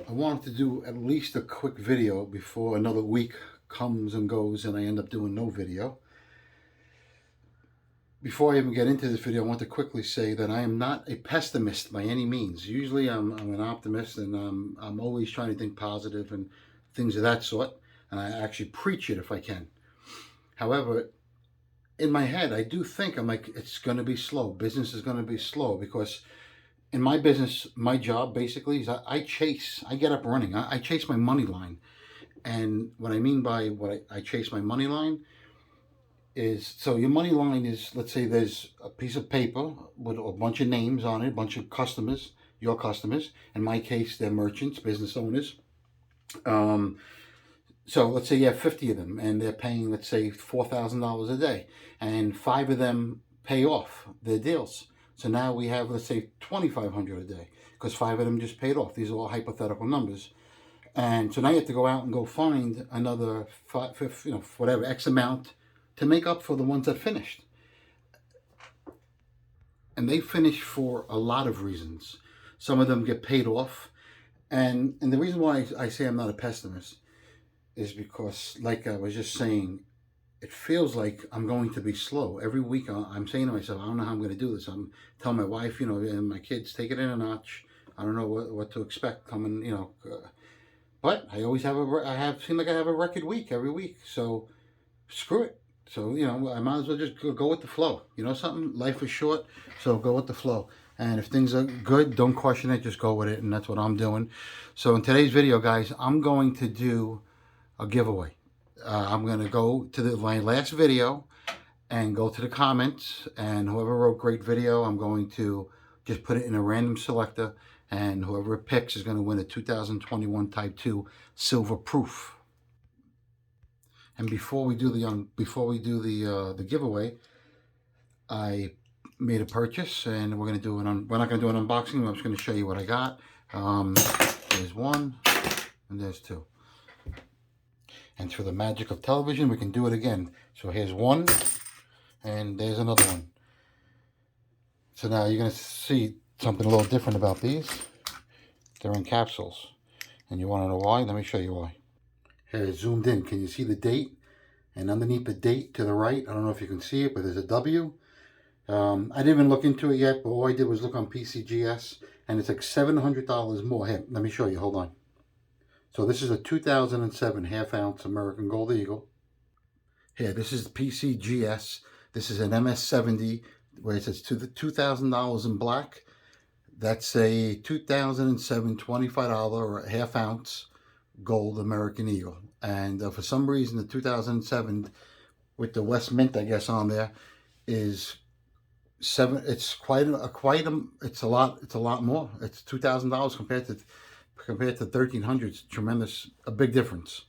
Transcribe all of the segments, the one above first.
I wanted to do at least a quick video before another week comes and goes and I end up doing no video. Before I even get into this video, I want to quickly say that I am not a pessimist by any means. Usually I'm an optimist, and I'm always trying to think positive and things of that sort, and I actually preach it if I can. However, in my head, I do think, I'm like, it's going to be slow. Business is going to be slow because in my business, my job basically is I get up running. I chase my money line. And what I mean by what I chase my money line is, so your money line is, let's say there's a piece of paper with a bunch of names on it, a bunch of customers, your customers. In my case, they're merchants, business owners. So let's say you have 50 of them and they're paying, let's say, $4,000 a day, and 5 of them pay off their deals. So now we have, let's say, $2,500 a day because 5 of them just paid off. These are all hypothetical numbers. And so now you have to go out and go find another whatever, X amount to make up for the ones that finished. And they finish for a lot of reasons. Some of them get paid off. And the reason why I say I'm not a pessimist is because, like I was just saying, it feels like I'm going to be slow. Every week I'm saying to myself, I don't know how I'm going to do this. I'm telling my wife, and my kids, take it in a notch. I don't know what to expect coming, but I always seem like I have a record week every week. So screw it. So, I might as well just go with the flow. Something? Life is short, so go with the flow. And if things are good, don't question it, just go with it. And that's what I'm doing. So in today's video, guys, I'm going to do a giveaway. I'm going to go to my last video and go to the comments, and whoever wrote great video, I'm going to just put it in a random selector, and whoever it picks is going to win a 2021 Type 2 silver proof. And before we do the giveaway, I made a purchase, and we're not going to do an unboxing. I'm just going to show you what I got. There's one, and there's two. And through the magic of television, we can do it again. So here's one, and there's another one. So now you're going to see something a little different about these. They're in capsules. And you want to know why? Let me show you why. Here, it's zoomed in. Can you see the date? And underneath the date to the right, I don't know if you can see it, but there's a W. I didn't even look into it yet, but all I did was look on PCGS, and it's like $700 more. Here, let me show you. Hold on. So this is a 2007 half-ounce American Gold Eagle. Here, this is PCGS. This is an MS70, where it says $2,000 in black. That's a 2007 $25 or a half-ounce gold American Eagle. And for some reason, the 2007 with the West Mint, I guess, on there is $7. It's it's a lot more. It's $2,000 compared to $1,300. It's tremendous, a big difference.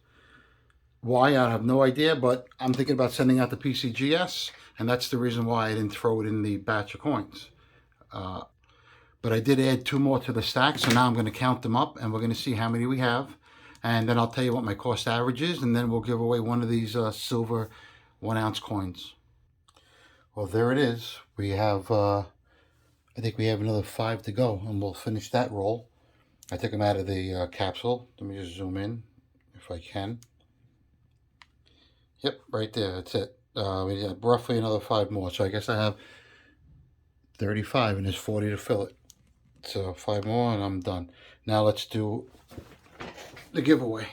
Why, I have no idea, but I'm thinking about sending out the PCGS, and that's the reason why I didn't throw it in the batch of coins. But I did add 2 more to the stack, so now I'm going to count them up, and we're going to see how many we have, and then I'll tell you what my cost average is, and then we'll give away one of these silver 1-ounce coins. Well, there it is. We have, I think we have another 5 to go, and we'll finish that roll. I took them out of the capsule. Let me just zoom in if I can. Yep, right there. That's it. We have roughly another 5 more. So I guess I have 35, and there's 40 to fill it. So 5 more, and I'm done. Now let's do the giveaway.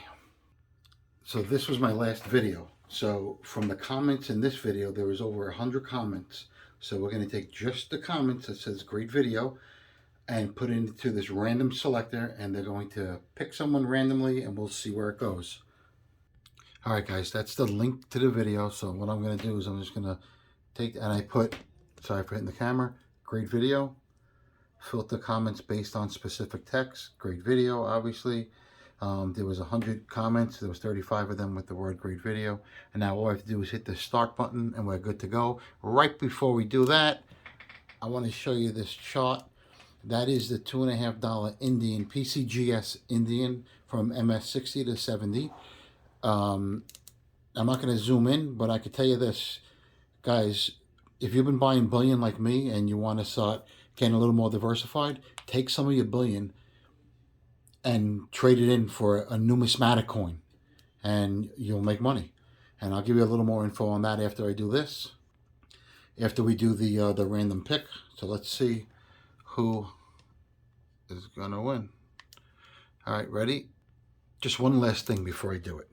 So this was my last video. So from the comments in this video, there was over 100 comments. So we're going to take just the comments that says great video and put it into this random selector, and they're going to pick someone randomly, and we'll see where it goes. All right, guys, that's the link to the video. So what I'm going to do is I'm just going to take, and I put, sorry for hitting the camera, great video, filter comments based on specific text, great video, obviously. There was 100 comments. There was 35 of them with the word great video. And now all I have to do is hit the start button, and we're good to go. Right before we do that, I want to show you this chart. That is the $2.50 Indian, PCGS Indian, from MS60 to 70. I'm not going to zoom in, but I can tell you this, guys, if you've been buying bullion like me and you want to start getting a little more diversified, take some of your bullion and trade it in for a numismatic coin, and you'll make money. And I'll give you a little more info on that after I do this, after we do the random pick. So let's see who is gonna win. All right, ready? Just one last thing before I do it.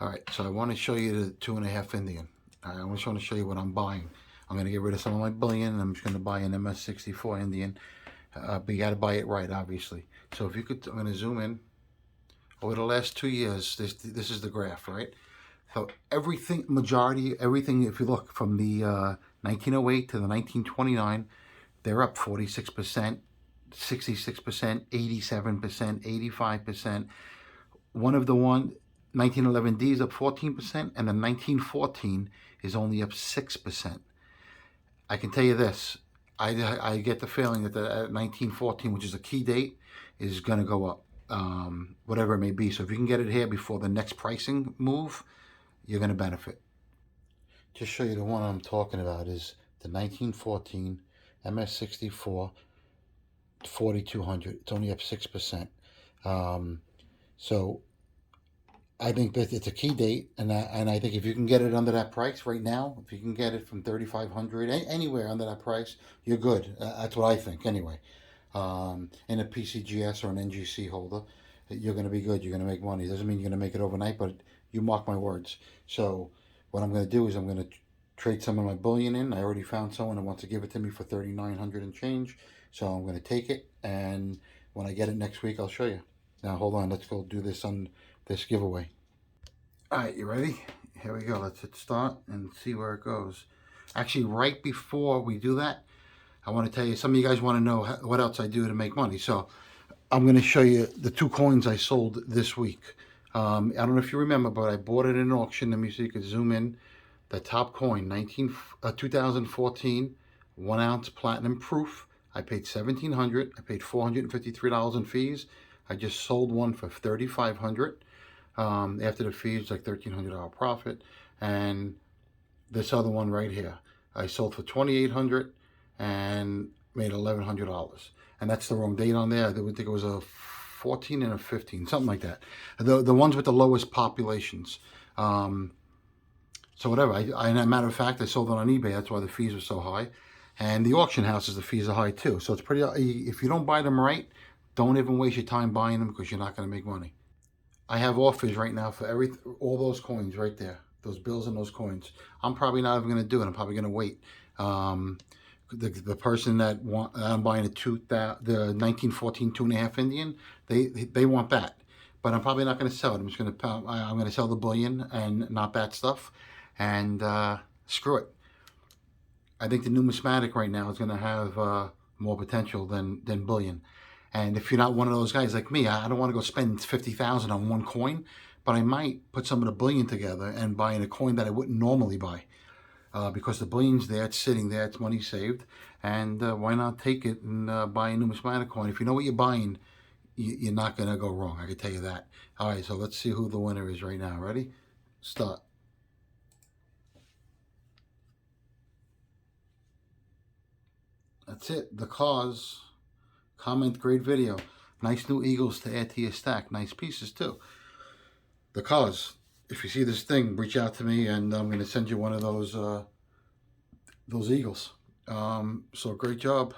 All right, so I want to show you the 2.5 Indian. I just want to show you what I'm buying. I'm going to get rid of some of my bullion, and I'm just going to buy an MS-64 Indian. But you got to buy it right, obviously. So if you could, I'm going to zoom in. Over the last 2 years, this is the graph, right? So everything, everything, if you look from the 1908 to the 1929, they're up 46%, 66%, 87%, 85%. One of the 1911D is up 14%, and the 1914 is only up 6%. I can tell you this, I get the feeling that the 1914, which is a key date, is going to go up, whatever it may be. So if you can get it here before the next pricing move, you're going to benefit. Just show you the one I'm talking about is the 1914 MS-64 4200. It's only up 6%. So I think that it's a key date, and I think if you can get it under that price right now, if you can get it from 3,500 anywhere under that price, you're good. That's what I think anyway. In a PCGS or an NGC holder, you're going to be good. You're going to make money. It doesn't mean you're going to make it overnight, but you mark my words. So what I'm going to do is I'm going to trade some of my bullion in. I already found someone that wants to give it to me for 3,900 and change. So I'm going to take it, and when I get it next week, I'll show you. Now hold on. Let's go do this on this giveaway. All right, you ready? Here we go. Let's hit start and see where it goes. Actually, right before we do that, I want to tell you, some of you guys want to know what else I do to make money. So I'm going to show you the 2 coins I sold this week. I don't know if you remember, but I bought it in an auction. Let me see, you can zoom in. The top coin, 2014, 1 ounce platinum proof. I paid $1,700. I paid $453 in fees. I just sold one for $3,500. After the fees, like $1,300 profit. And this other one right here, I sold for $2,800 and made $1,100. And that's the wrong date on there. I think it was a 14 and a 15, something like that. The ones with the lowest populations. So whatever. As a matter of fact, I sold it on eBay. That's why the fees were so high. And the auction houses, the fees are high too. So it's pretty. If you don't buy them right, don't even waste your time buying them, because you're not going to make money. I have offers right now for all those coins right there, those bills and those coins. I'm probably not even going to do it. I'm probably going to wait. The person that I'm buying the 1914 2.5 Indian, they want that, but I'm probably not going to sell it. I'm going to sell the bullion and not that stuff, and screw it. I think the numismatic right now is going to have more potential than bullion. And if you're not one of those guys like me, I don't want to go spend $50,000 on one coin, but I might put some of the bullion together and buy in a coin that I wouldn't normally buy, because the bullion's there, it's sitting there, it's money saved, and why not take it and buy a numismatic coin? If you know what you're buying, you're not going to go wrong. I can tell you that. All right, so let's see who the winner is right now. Ready? Start. That's it. The cause. Comment, great video. Nice new eagles to add to your stack. Nice pieces too. The cause. If you see this thing, reach out to me, and I'm going to send you one of those eagles. So great job.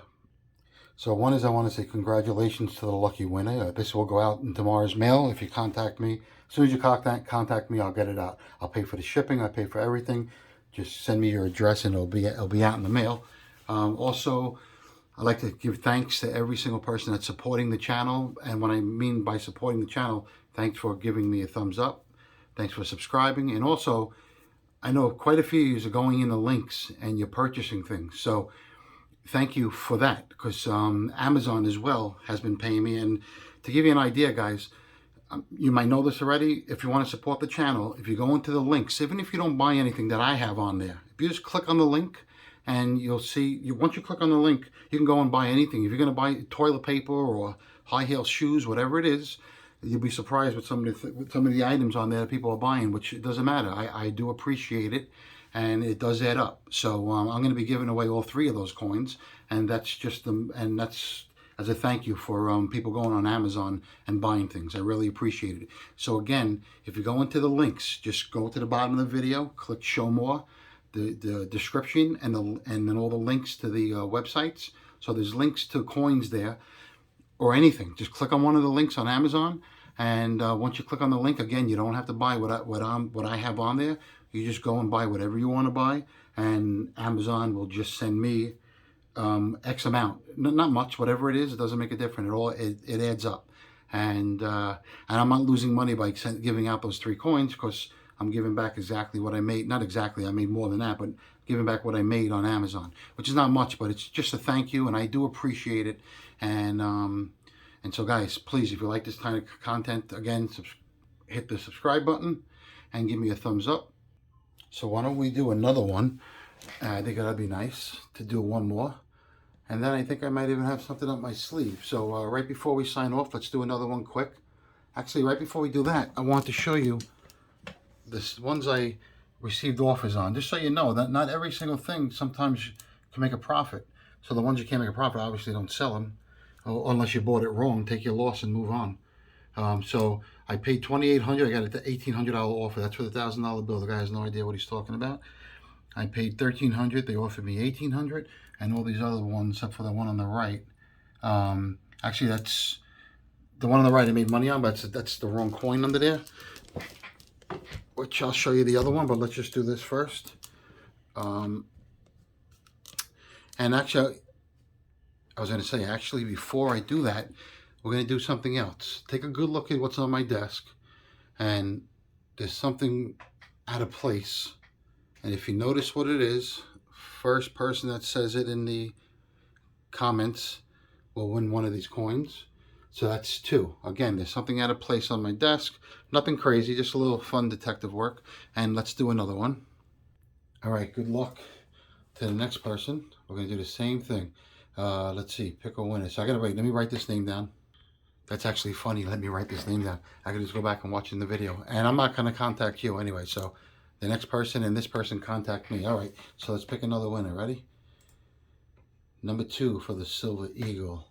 So one is, I want to say congratulations to the lucky winner. This will go out in tomorrow's mail if you contact me. As soon as you contact me, I'll get it out. I'll pay for the shipping. I pay for everything. Just send me your address, and it'll be out in the mail. Also, I'd like to give thanks to every single person that's supporting the channel. And what I mean by supporting the channel, thanks for giving me a thumbs up. Thanks for subscribing. And also, I know quite a few of you are going in the links and you're purchasing things. So thank you for that, because Amazon as well has been paying me. And to give you an idea, guys, you might know this already. If you want to support the channel, if you go into the links, even if you don't buy anything that I have on there, if you just click on the link, and you'll see, once you click on the link, you can go and buy anything. If you're going to buy toilet paper or high heel shoes, whatever it is, you'll be surprised with some of the items on there that people are buying, which it doesn't matter. I do appreciate it, and it does add up. So I'm going to be giving away all 3 of those coins, and that's just them. And that's as a thank you for people going on Amazon and buying things. I really appreciate it. So again, if you go into the links, just go to the bottom of the video, click show more, the description, and then all the links to the websites. So there's links to coins there, or anything. Just click on one of the links on Amazon, and once you click on the link, again, you don't have to buy what I have on there. You just go and buy whatever you want to buy, and Amazon will just send me X amount. Not much, whatever it is, it doesn't make a difference. It adds up, and I'm not losing money by giving out those 3 coins, because I'm giving back exactly what I made. Not exactly, I made more than that, but giving back what I made on Amazon, which is not much, but it's just a thank you, and I do appreciate it. And so guys, please, if you like this kind of content, again, hit the subscribe button and give me a thumbs up. So why don't we do another one? I think that'd be nice to do one more. And then I think I might even have something up my sleeve. So right before we sign off, let's do another one quick. Actually, right before we do that, I want to show you the ones I received offers on. Just so you know that not every single thing sometimes can make a profit. So the ones you can't make a profit, obviously don't sell them. Unless you bought it wrong, take your loss and move on. So I paid $2,800. I got it $1,800 offer. That's for the $1,000 bill. The guy has no idea what he's talking about. I paid $1,300. They offered me $1,800, and all these other ones, except for the one on the right. Actually, that's the one on the right I made money on, but that's the wrong coin under there. Which I'll show you the other one, but let's just do this first. And actually, I was going to say, actually, before I do that, we're going to do something else. Take a good look at what's on my desk, and there's something out of place. And if you notice what it is, first person that says it in the comments will win one of these coins. So that's 2. Again, there's something out of place on my desk. Nothing crazy, just a little fun detective work. And let's do another one. All right, good luck to the next person. We're going to do the same thing. Let's see, pick a winner. So I gotta wait, let me write this name down. That's actually funny, let me write this name down. I can just go back and watch in the video. And I'm not gonna contact you anyway, so the next person and this person contact me. All right, so let's pick another winner, ready? Number 2 for the Silver Eagle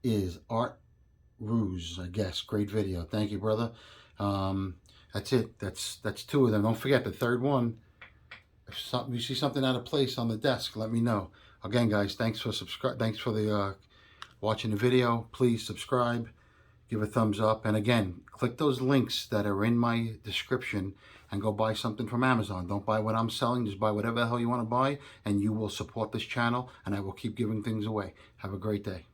is Art Ruse, I guess. Great video, thank you, brother. That's it, that's 2 of them. Don't forget the third one. If you see something out of place on the desk, let me know. Again, guys, thanks for watching the video. Please subscribe, give a thumbs up, and again, click those links that are in my description and go buy something from Amazon. Don't buy what I'm selling, just buy whatever the hell you want to buy, and you will support this channel, and I will keep giving things away. Have a great day.